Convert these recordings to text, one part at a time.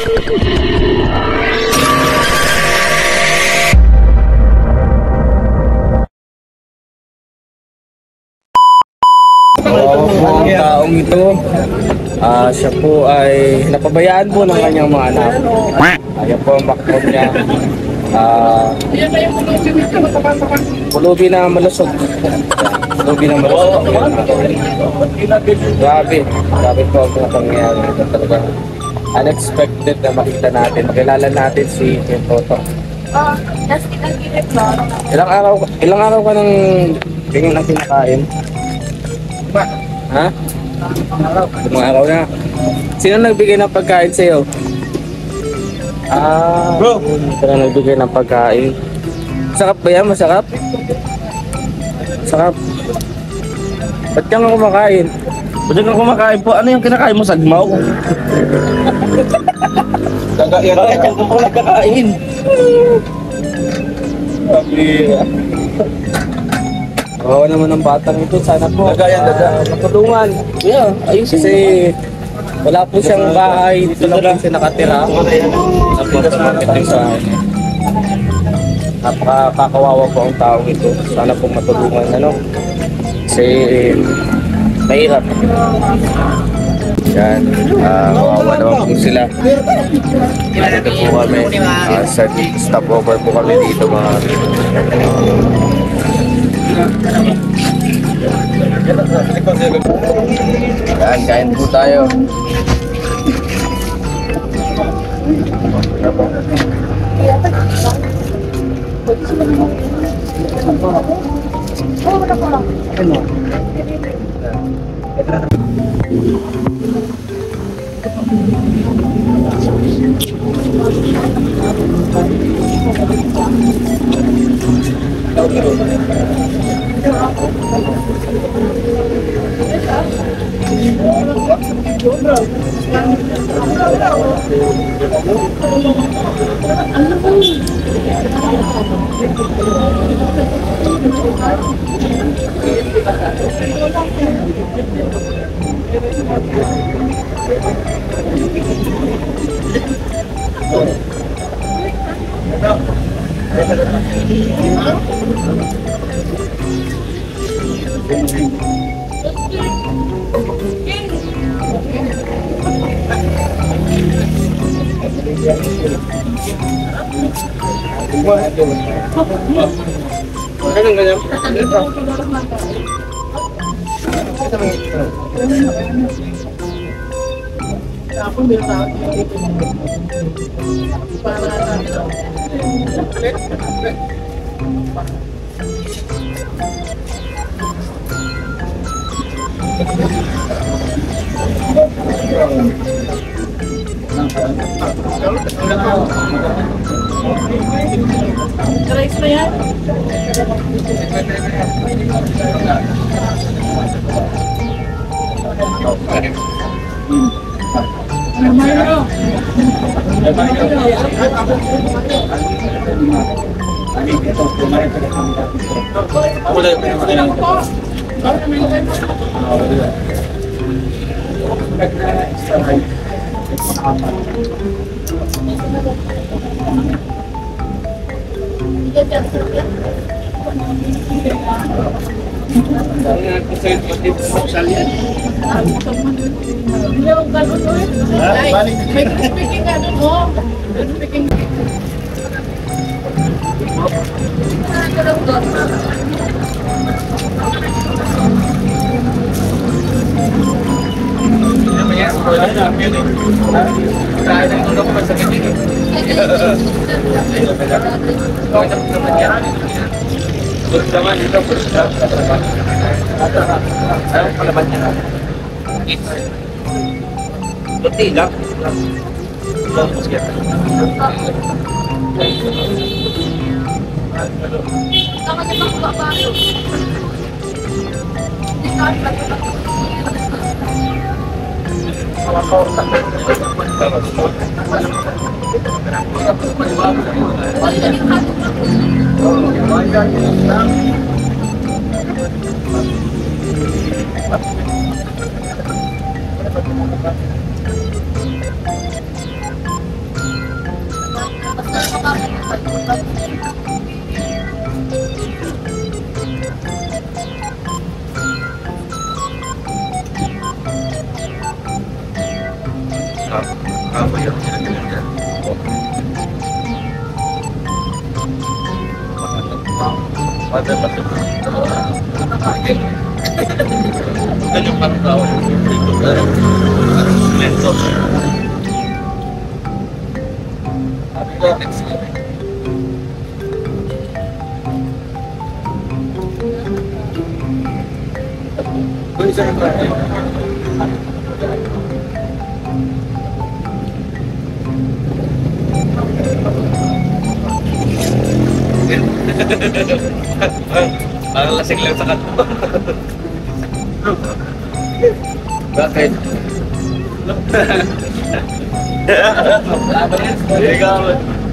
Ang taong ito, siya po ay napabayaan po ng kanyang mga anak. Ayan po ang background niya. Pulubi na malusog. Pulubi na malusog. Grabe po ang mga pangyayari. Talaga unexpected na makita natin. Makilala natin si Toto. Ilang araw ka nang ganyan ang kinakain? Ha? Mga araw na. Sino nagbigay ng pagkain sa'yo? Bro! Sino nagbigay ng pagkain? Sarap ba yan? Masarap? Sarap. Ba't ka nga kumakain? Ba't ka kumakain po? Ano yung kinakain mo? Sagmaw? Bakit ka po nagkakain? Oo naman ang batang ito. Sana po matulungan. Yeah, ayun Kasi wala po siyang bahay. Dito lang siya nakatira. Napakakawawa po ang taong ito. Sana po matulungan. Kasi mahirap. Yan. Kawawa naman po sila. Dito po kami. Stopover po kami dito mga kain po tayo. Rice na yan? Apa yang kita pada masa ganyan parang tao dito pero mentor parang lasing lang sa kanto. Bakit?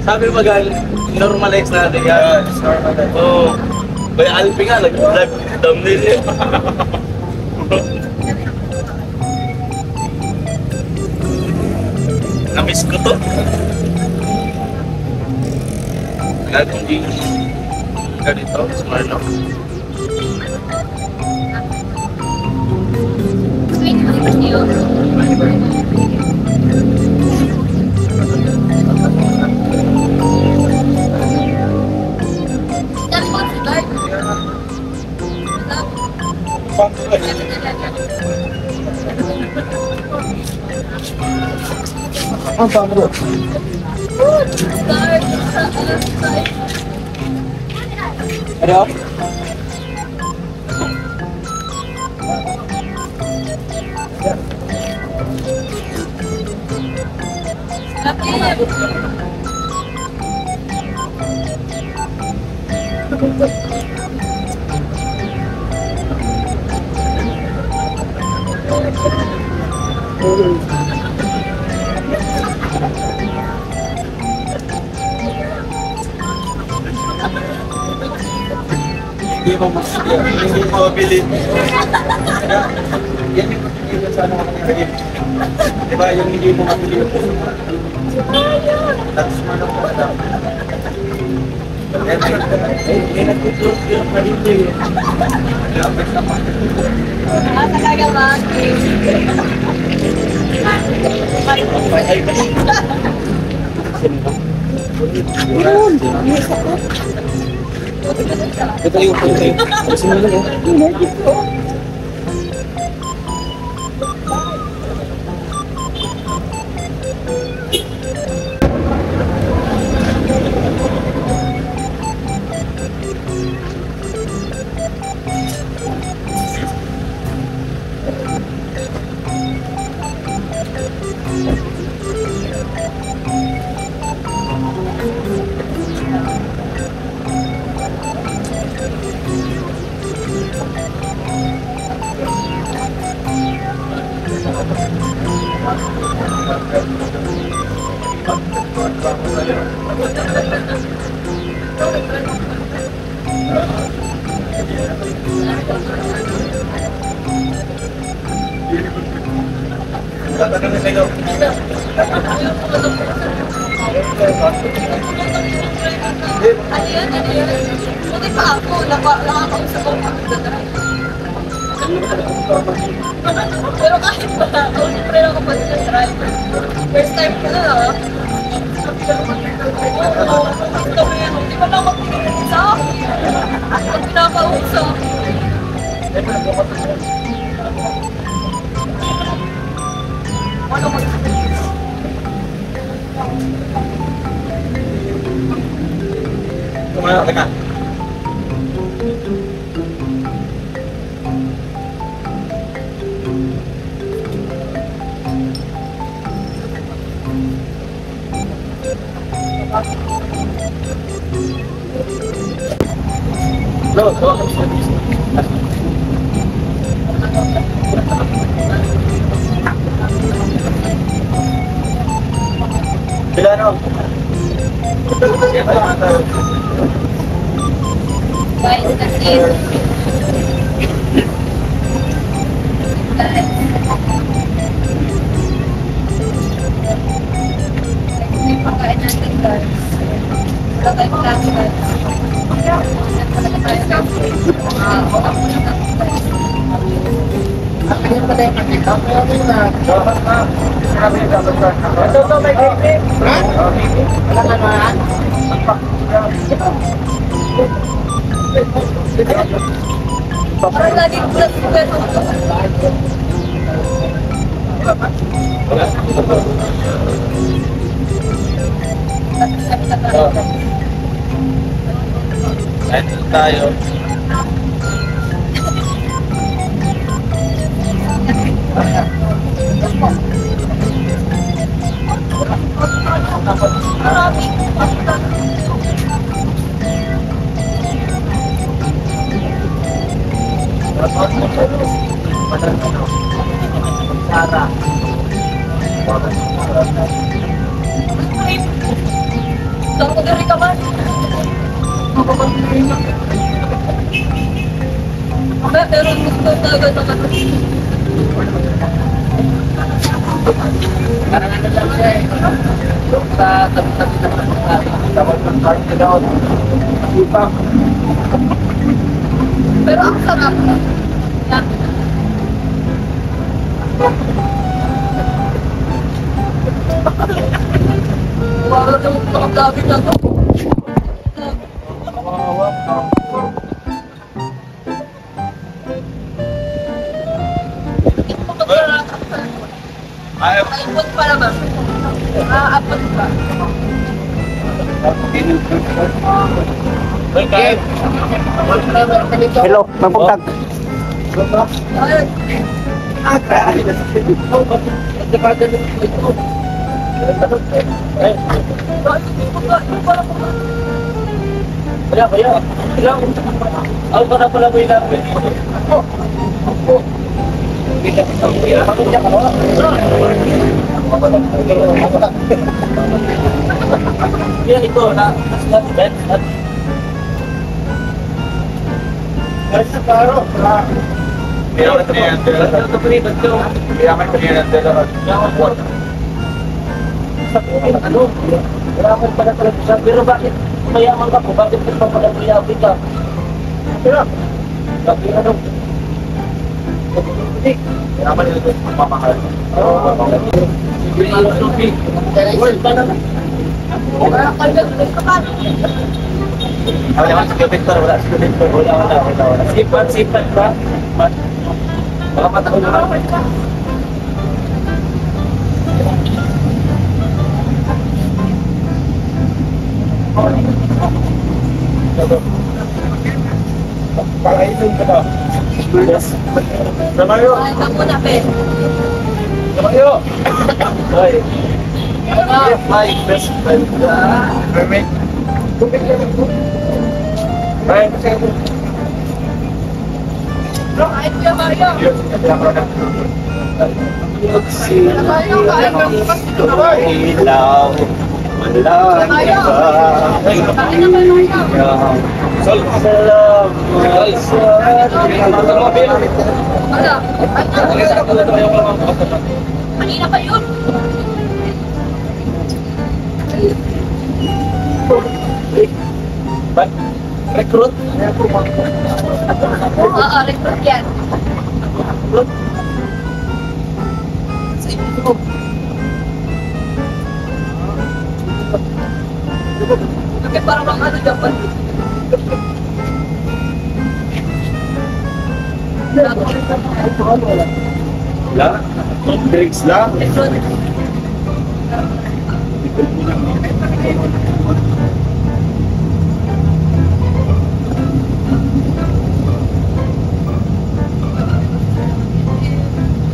Sabi mo magal, normalize natin yan. Oo. Bay Alpi nga, nag-live thumbnail niya. Namiss ko to. Lahat kung di ganito, smart no? Ang pangro. Ano? Hindi mo mabili. Yan yung mabili sa ano kanina. Diba yung hindi mo mabili. Tapos manok ko na. May nagtuturok yung malito eh. Talaga ba? Ito yung photo tayo. Kasi mo lang oh. Ano yun? Buti pa ako, nakakausap ako mag-drive. Pero kahit pa, siyempre ako mag-drive. First time ko na Hindi ko lang mag-drive sa akin. Pag pinakausap. Ano mag-drive? Kumaya ka. No, Bila no? Guys, kasi may pagkain natin guys. Wala tayong Ito to, may baby. Ha? Wala ka naman. Parang laging plus pero Ito tayo. marami. Sarah. Saan ko dari ka man? Pero gusto talaga ng ano. Parang ano lang siya eh. Sa tabi-tabi na tawag ng party daw. Ipa. Pero ang sarap. Yan. Wala naman makakabit na to. Ayaw. Aipot pa naman. Aapot pa. Okay. Hello, magpagtag. Ay, Kailangan pala talaga siya. Pero bakit mayaman ka po? Bakit nagpapalaguyawin ka? Pero, bakit ano? Kailangan nila ito mamahal. World ba naman? wala ka dyan. Wala naman si Victor, wala si Victor. Wala. Sipat ba? Baka mataon na naman. Pakaisin ka ba? Yes. Samayo! Ay, ka muna, Ben. Samayo! Hoy! My best friend. Roommate. Right? Bro, kain mo yung Mario. Mario, kain mo yung Ilaw. Wala. Mario. Kain na kayo, Mario. Salam. Wala. Kanina pa yun. Ba't? Recruit? Oo, recruit yan. Recruit? Kasi parang mga ano dyan pa. La? Drinks lang? Recruit.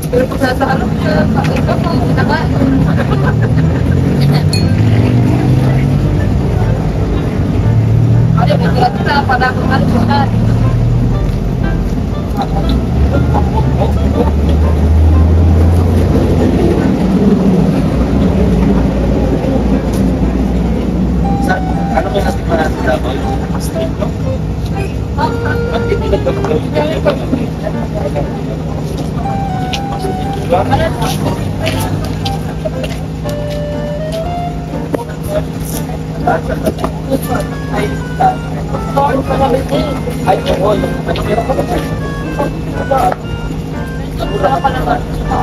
Pero kung nasa harap ka, ikaw kung naman. Ano, bigla ka para kung ano siya. Ano ba natin natin dapat? Street, no? Ba't hindi Ay, oo. Ano meron ka ba? Wala pa naman. Yung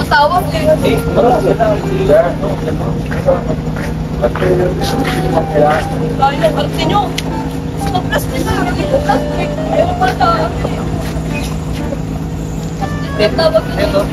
tawag eh. Kaya, parte nyo. Sa plastic na, yung plastic. Pero pa tawag eh. Yung tawag nyo.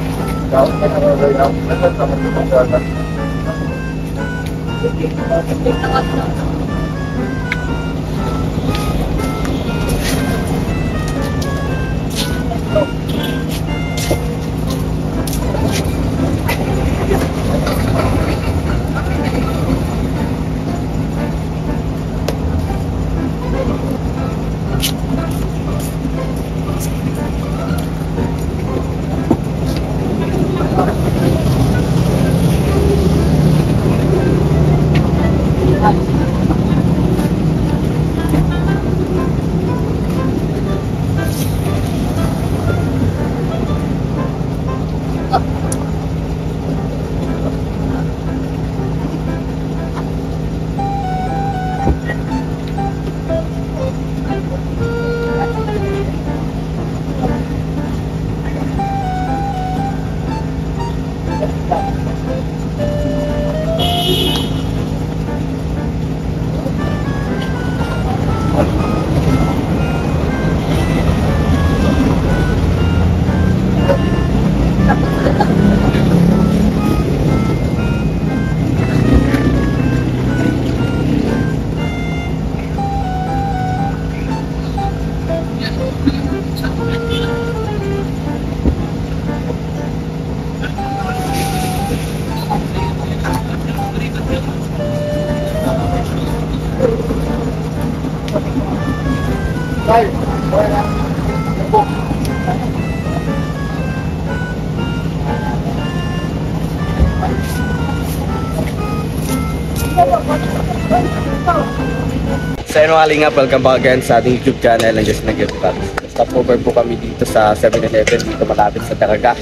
So yun mga kalingap, welcome back again sa ating YouTube channel ng Just Nag-Vlog. Stop over po kami dito sa 7-Eleven dito malapit sa Daraga.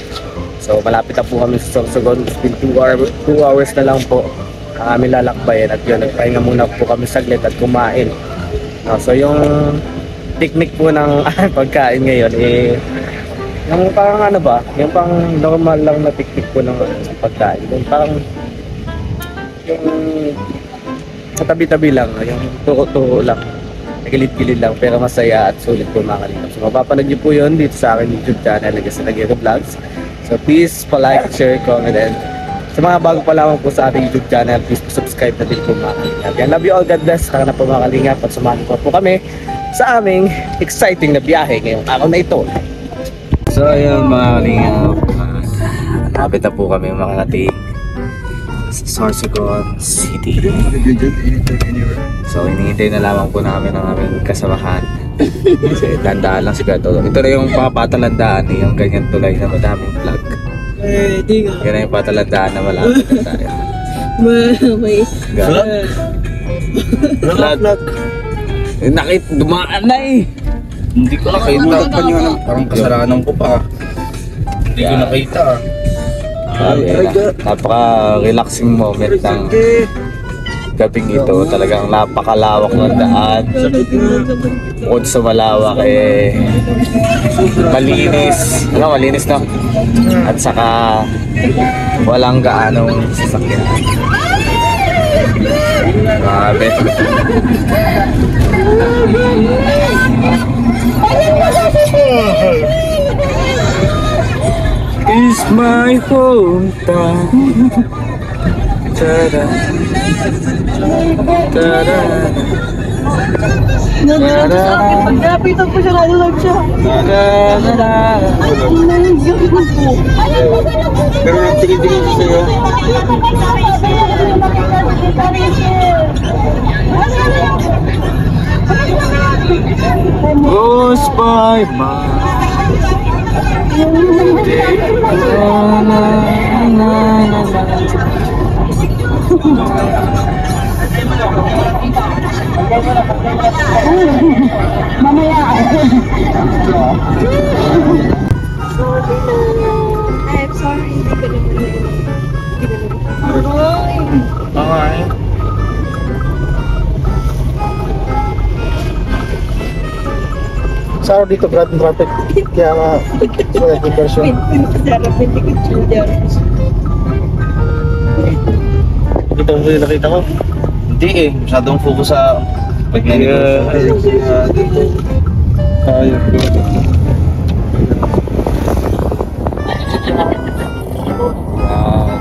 So malapit na po kami sa Sorsogon. It's been 2 hours na lang po ang aming lalakbayan. At yun, nagpahinga muna po kami saglit at kumain. No, so yung technique po ng pagkain ngayon yung parang ano ba, yung pang normal lang na technique po ng pagkain. Yung parang yung sa tabi-tabi lang, yung turo-turo lang, nagilid-gilid lang, pero masaya at sulit po mga kalingap. So mapapanood niyo po yun dito sa aking YouTube channel na Just Nag-Vlogs. So please pa-like, share, comment, and sa mga bago pa lamang po sa ating YouTube channel, please subscribe na din po mga kalingap. Yan, love you all, God bless, kaka na po mga kalingap, at sumali po kami sa aming exciting na biyahe ngayong araw na ito. So ayun mga kalingap, napit na po kami mga kati sa Sorsogon City. So hinihintay na lamang po namin ang aming kasamahan. Kasi landaan lang si Gato. Ito na yung mga patalandaan yung ganyan tulay na madaming vlog. Yan na yung patalandaan na malapit na tayo. May Vlog. Nakit, dumaan na eh. Hindi ko nakita. Parang kasalanan ko pa. Hindi ko nakita. Napaka-relaxing moment ng gabing ito. Talagang napakalawak ng daan. Bukod sa malawak malinis. Malinis na. At saka walang gaanong sasakyan. Grabe. Is my hometown. Tada. Tada. nanonood sa akin. Pag napitan ko siya, nanonood siya. Pero nagtingin-tingin siya sa'yo. Goes by my mamaya. I'm sorry, hindi ko naman. Okay. Sa araw dito, grad traffic. Kaya nga, wala yung version. Sarap yung ticket shoulder. Ito yung nakita ko. Hindi eh, masyadong focus sa pag-negosyo. Ayun.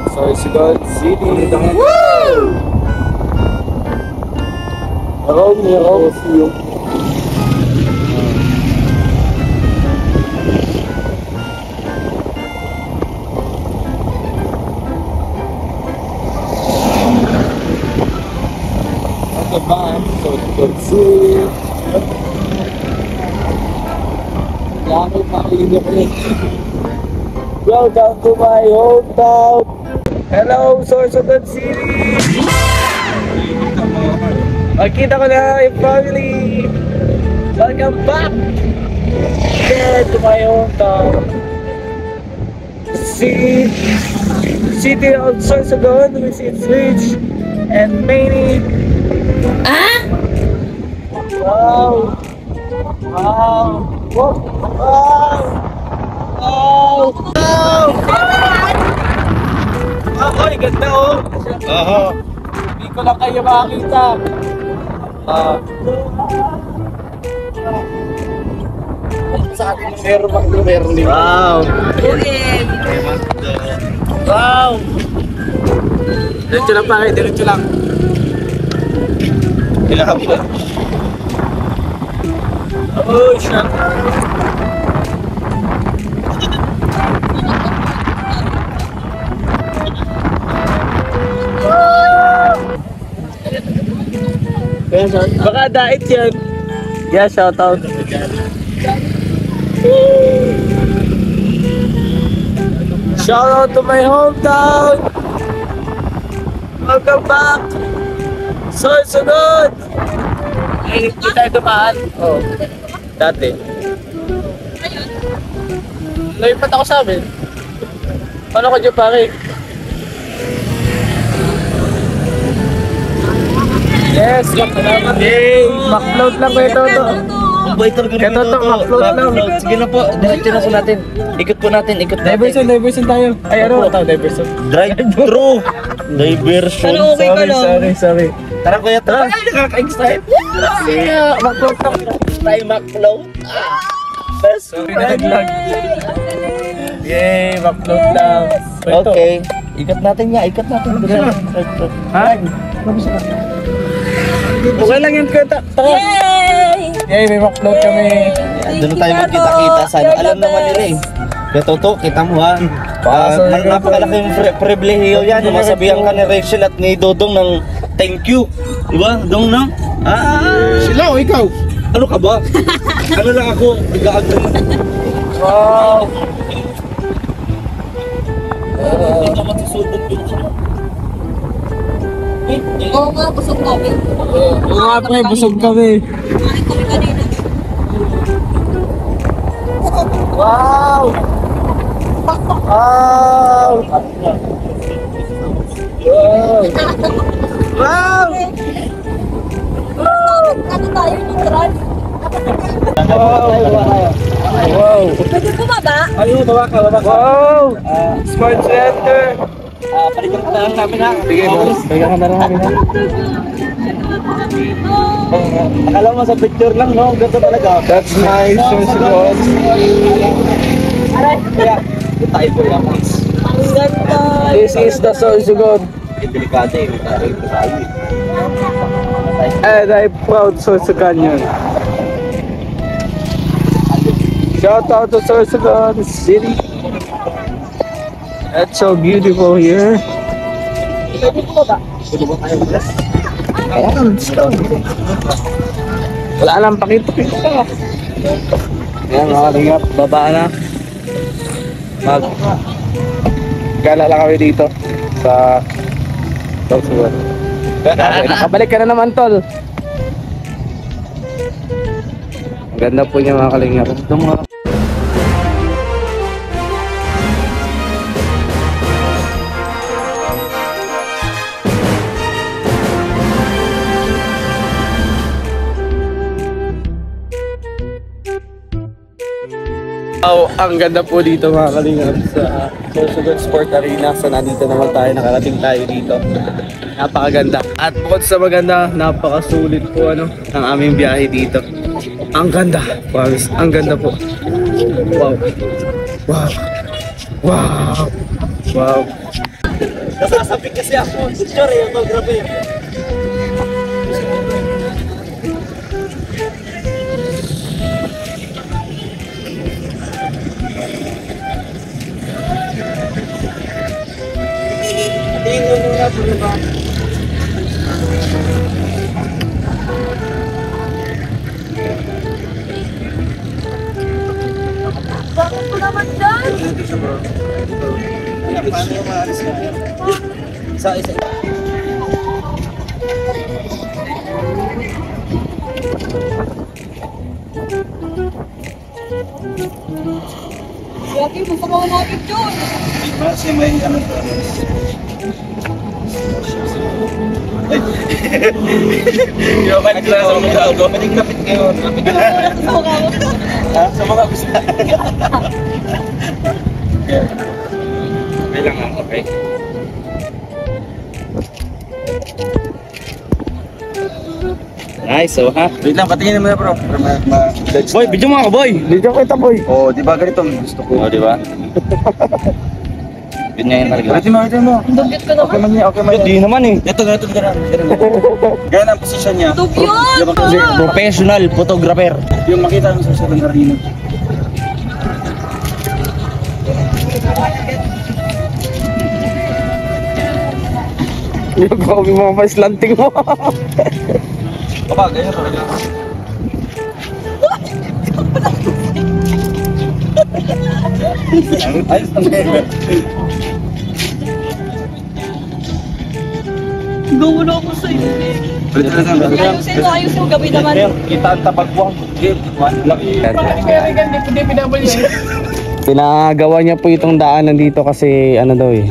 Sorsogon City. Meron yung Sorsogon City. Dami makalinya ko rin. Welcome to my hometown. Hello, Sorsogon City. Makita ko na yung family. Welcome back here to my hometown. City of Sorsogon with its rich and many. Wow! Wow! Wow! Wow! Wow! Ay, ganda oh! Oo. Hindi ko lang kayo makakita. Sa akin, meron din. Wow. Wow! Diretso lang pare, diretso lang. Kailangan ko. Oh, shit! Baka dait yan. Yeah, shout out. Shout out to my hometown. Welcome back. Sorsogon. Ay, hindi tayo dumaan. Oo. Dati. Naipat ako sa amin. Paano ka dyan pare? Yes, salamat. Yay! Makload lang ko ito. Ang bait talaga ng Ito, upload lang. Sige na po, diretso na po natin. Ikot po natin, ikot natin. Diversion tayo. Ay, ano? Diversion. Drive-thru. Diversion. Ano, okay ka lang? Sorry. Tara kuya, tara. Ay, nakaka-excite. Sige, makload lang. Tayo makload. Best friend lang. Yay, makload lang. Okay. Ikot natin niya, ikot natin. Ha? Okay lang yun, Kuya. Tara. Yay, may makload kami. Doon tayo magkita-kita. Sana alam naman nila eh. Kaya Toto, kita mo ha. Napakalaking pribilehiyo yan. Masabihan ka ni Rachel at ni Dodong ng thank you. Diba? Dong na? Sila o ikaw? Ano ka ba? Ano lang ako? Nag-aagro. Wow. Hindi ka magsusubok yun. Oo nga, busog kami. Oo nga pre, busog kami. Kumain kami kanina. Wow! Wow! Wow! Ano tayo yung trans? Wow! Pwede bumaba? Ayun, baba ka. Wow! Smart Center! Palitan ka na lang namin ha. Sige, boss. Bigyan ka na lang namin ha. Akala mo sa picture lang, no? Ganda talaga. That's nice, Sorsogon. Kaya, tayo po yung Ang ganda. This is the Sorsogon. delikado eh. Tayo. And I'm proud Sorsoganian. Shout out to Sorsogon City. That's so beautiful here. Wala lang pakita-kita. Yan mga kalingap, baba na. Gala lang kami dito sa Sorsogon. Okay, nakabalik ka na naman tol. Ang ganda po niya mga kalingap. Oh, ang ganda po dito mga kalingap sa Sorsogon Sport Arena. So nandito naman tayo, nakarating tayo dito. Napakaganda. At bukod sa maganda, napakasulit po ang aming biyahe dito. Ang ganda, promise. Ang ganda po. Wow. Wow. Wow. Wow. Nasasabik kasi ako. Picture eh, autography. Tingin mo muna po ba? Bakit ko naman dyan? Paano yung maalis na yan? Isa. Yaki, gusto ko natin yun. Kasi may ano. Yung ba nagla sa mga tao? Kapit kayo. Kapit ka. Gusto ko mo. Ha? Sa mga gusto. Okay lang lang, okay? Nice, so ha? Wait lang, patingin naman na bro. Boy, video mo ako boy! Video kita boy. Oh, di ba ganito ang gusto ko? Oh, di ba? Ganyan talaga. Ito mo. Dugyot ko naman. Okay man niya, okay man niya. Di naman eh. Ito. Ganyan ang posisyon niya. Dugyot! Professional photographer. Yung makita mo sa Sorsogon Arena. Yung kopi mo pa slanting mo. Baka, ganyan talaga. Ayos na meron. Gawa na ako sa iyo. Ayos mo gabi naman. Kita ang tapagwang. Pinagawa niya po itong daanan dito kasi ano daw eh.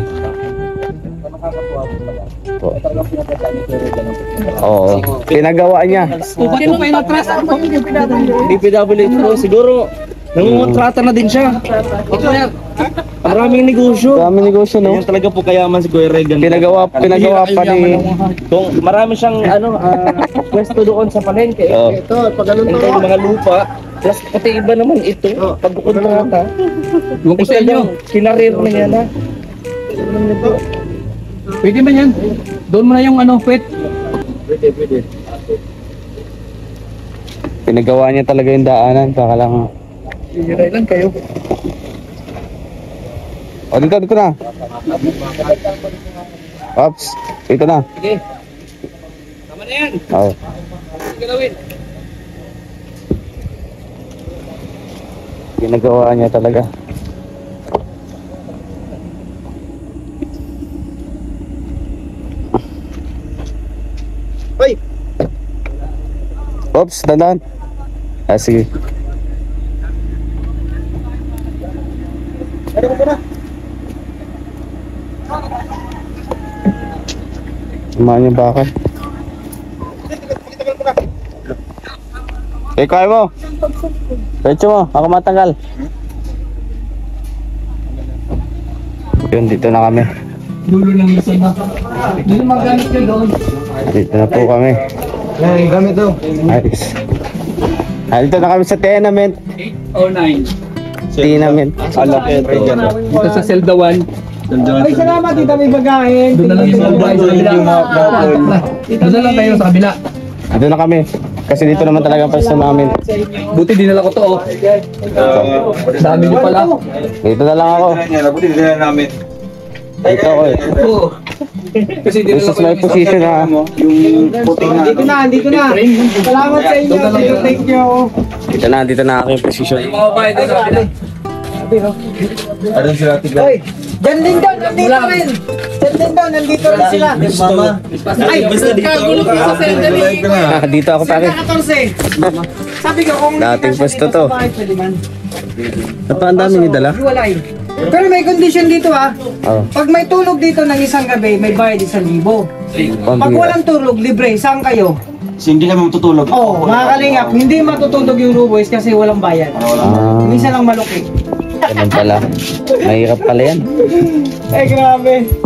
Oo. Pinagawa niya. Sino pa yung natrasa mo? DPWH po, siguro nangungontrata na din siya. Ito yan. Maraming negosyo. Dami negosyo no. Yan talaga po kayaman si Kuya Regan. Pinagawa pa ni Kung marami siyang pwesto doon sa palengke. Oo. Ito, pag ganun yung mga lupa. Plus pati iba naman ito. Pagkukontrata. Yung ko sa inyo. Kinarir na yan ha. Pwede ba yan? Doon mo na yung pwet. Pwede. pinagawa niya talaga yung daanan. Saka lang. Hihiray lang kayo. O dito na. Ops, dito na. Sige. Tama na yan. Oo. Sige gawin. Pinagawa niya talaga. Hoy! Ops, dandan. Sige. Ano ko na? Samahan niyo bakal. Kaya mo. Pecho mo, ako matanggal. Yun, dito na kami. Dulo lang yung sana. Hindi magamit nyo doon. Dito na po kami. Yan, gamit daw. Ayos. Dito na kami sa tenement. 809. Tenement. Dito sa Zelda 1. Ay, salamat dito may bagahin. Doon na lang yung sa kabila. Doon na lang kayo sa kabila. Dito na kami. Kasi dito naman talaga ang pwesto namin. Buti dinala ko to oh. Dami nyo pala. Dito na lang ako. Buti din namin. Dito ako eh. Oo. Kasi dinala This is ko my yung position ha. Yung puting Dito na. Salamat sa inyo. Thank you. Dito na aking position. mga bahay doon sa kabila. Ano sila tigla? Hoy, dyan din daw, nandito rin. Dyan din daw, nandito rin sila. Mama. Ay, kagulo ko sa sendali. Dito ako pare. Saka 14. Sabi ko, kung Dating pwesto to. pwede man. Ito ang dami ni dala. Hiwalay. Pero may condition dito ha. Oo. Pag may tulog dito ng isang gabi, may bayad 1,000. Pag Pambira. walang tulog, libre. Saan kayo? Hindi kami matutulog. Oh, mga kalingap, hindi matutulog yung Ruboys kasi walang bayad. Ah. Minsan lang malukit. Ganun pala. Mahirap pala yan. Ay, grabe.